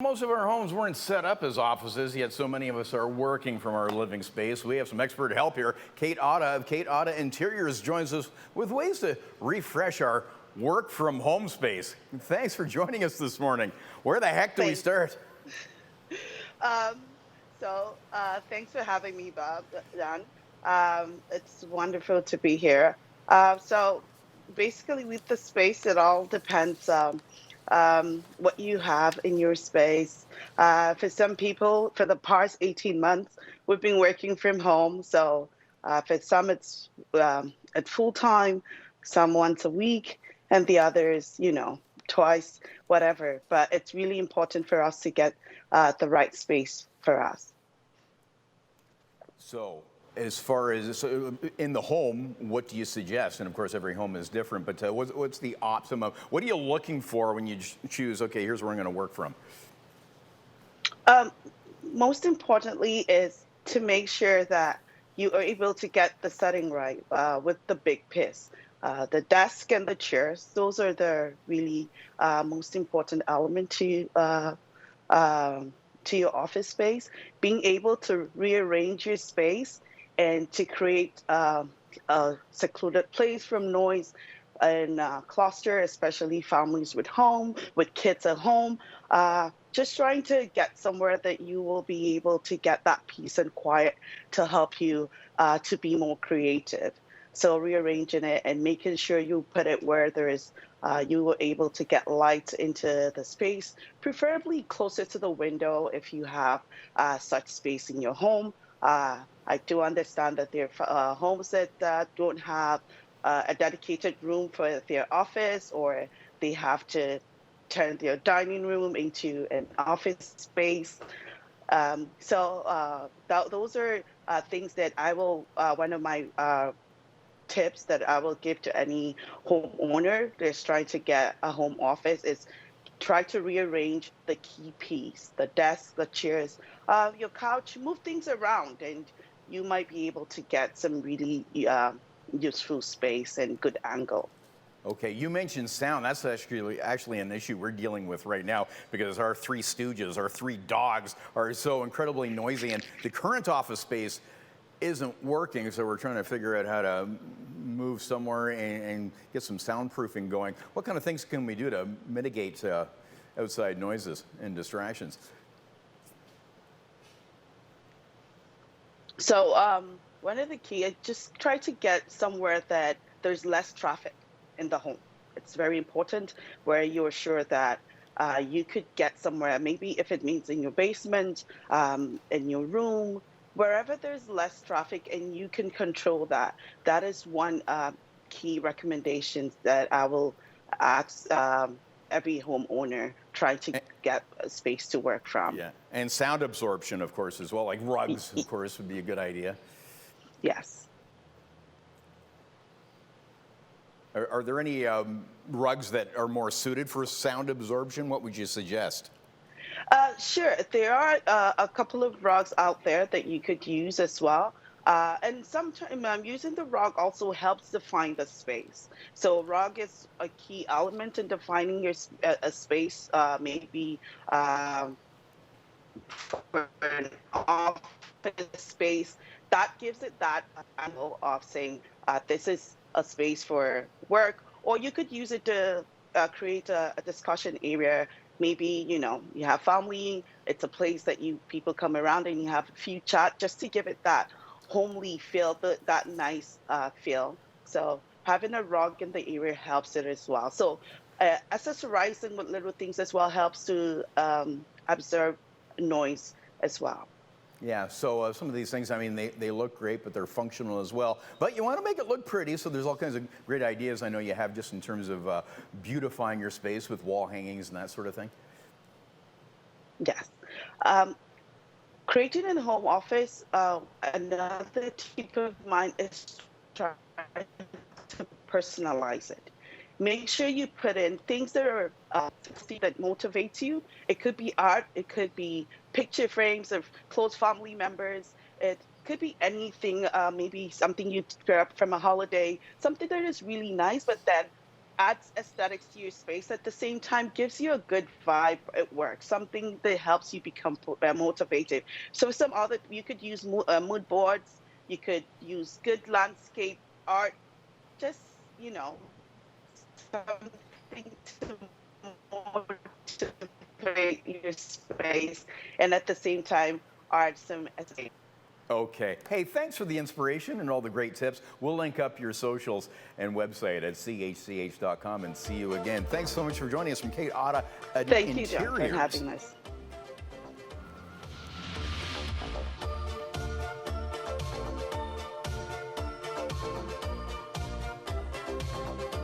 Most of our homes weren't set up as offices, yet so many of us are working from our living space. We have some expert help here. Adah of Kateadah Interiors joins us with ways to refresh our work from home space. Thanks for joining us this morning. Where the heck do we start? Um, Thanks for having me, Bob, Dan. It's wonderful to be here. So, basically, with the space, it all depends what you have in your space. For some people, for the past 18 months, we've been working from home. So, for some, it's at full time, some once a week, and the others, twice, whatever. But it's really important for us to get the right space for us. So, as far as in the home, what do you suggest? And of course, every home is different, but what's the optimum? What are you looking for when you choose, okay, here's where I'm going to work from? Um, Most importantly is to make sure that you are able to get the setting right with the big piece. The desk and the chairs, those are the really most important element to your office space. Being able to rearrange your space and to create a secluded place from noise and cluster, especially families with kids at home. Just trying to get somewhere that you will be able to get that peace and quiet to help you to be more creative. So rearranging it and making sure you put it where there is, you were able to get light into the space, preferably closer to the window if you have such space in your home. I do understand that there are homes that don't have a dedicated room for their office, or they have to turn their dining room into an office space. Those are things that I will, one of my tips that I will give to any homeowner that's trying to get a home office is try to rearrange the key piece, the desk, the chairs, your couch, move things around, and you might be able to get some really useful space and good angle. Okay, you mentioned sound. That's actually an issue we're dealing with right now because our three stooges, our three dogs, are so incredibly noisy, and the current office space isn't working. So we're trying to figure out how to move somewhere and get some soundproofing going. What kind of things can we do to mitigate outside noises and distractions? One of the key is just try to get somewhere that there's less traffic in the home. It's very important where you're sure that you could get somewhere, maybe if it means in your basement, in your room, wherever there's less traffic and you can control that. That is one key recommendation that I will ask every homeowner trying to get a space to work from. Yeah, and sound absorption, of course, as well. Like rugs, of course, would be a good idea. Yes. Are there any rugs that are more suited for sound absorption? What would you suggest? Sure. There are a couple of rugs out there that you could use as well. And sometimes using the rug also helps define the space. So rug is a key element in defining a space, maybe for an office space. That gives it that angle of saying this is a space for work, or you could use it to create a discussion area. Maybe you have family. It's a place that you people come around and you have a few chat just to give it that homely feel, that nice feel. So having a rug in the area helps it as well. So accessorizing with little things as well helps to absorb noise as well. Yeah, so some of these things, I mean, they look great, but they're functional as well. But you want to make it look pretty, so there's all kinds of great ideas I know you have just in terms of beautifying your space with wall hangings and that sort of thing. Yes. Um, Creating a home office, another tip of mine is try to personalize it. Make sure you put in things that are that motivate you. It could be art, it could be picture frames of close family members. It could be anything, maybe something you took up from a holiday, something that is really nice, but then adds aesthetics to your space at the same time, gives you a good vibe at work, something that helps you become motivated. So some other, you could use mood boards, you could use good landscape art, just, you know, something to motivate your space, and at the same time, art some escape. Okay. Hey, thanks for the inspiration and all the great tips. We'll link up your socials and website at chch.com and see you again. Thanks so much for joining us from Kateadah Thank you, Interiors. John, for having us.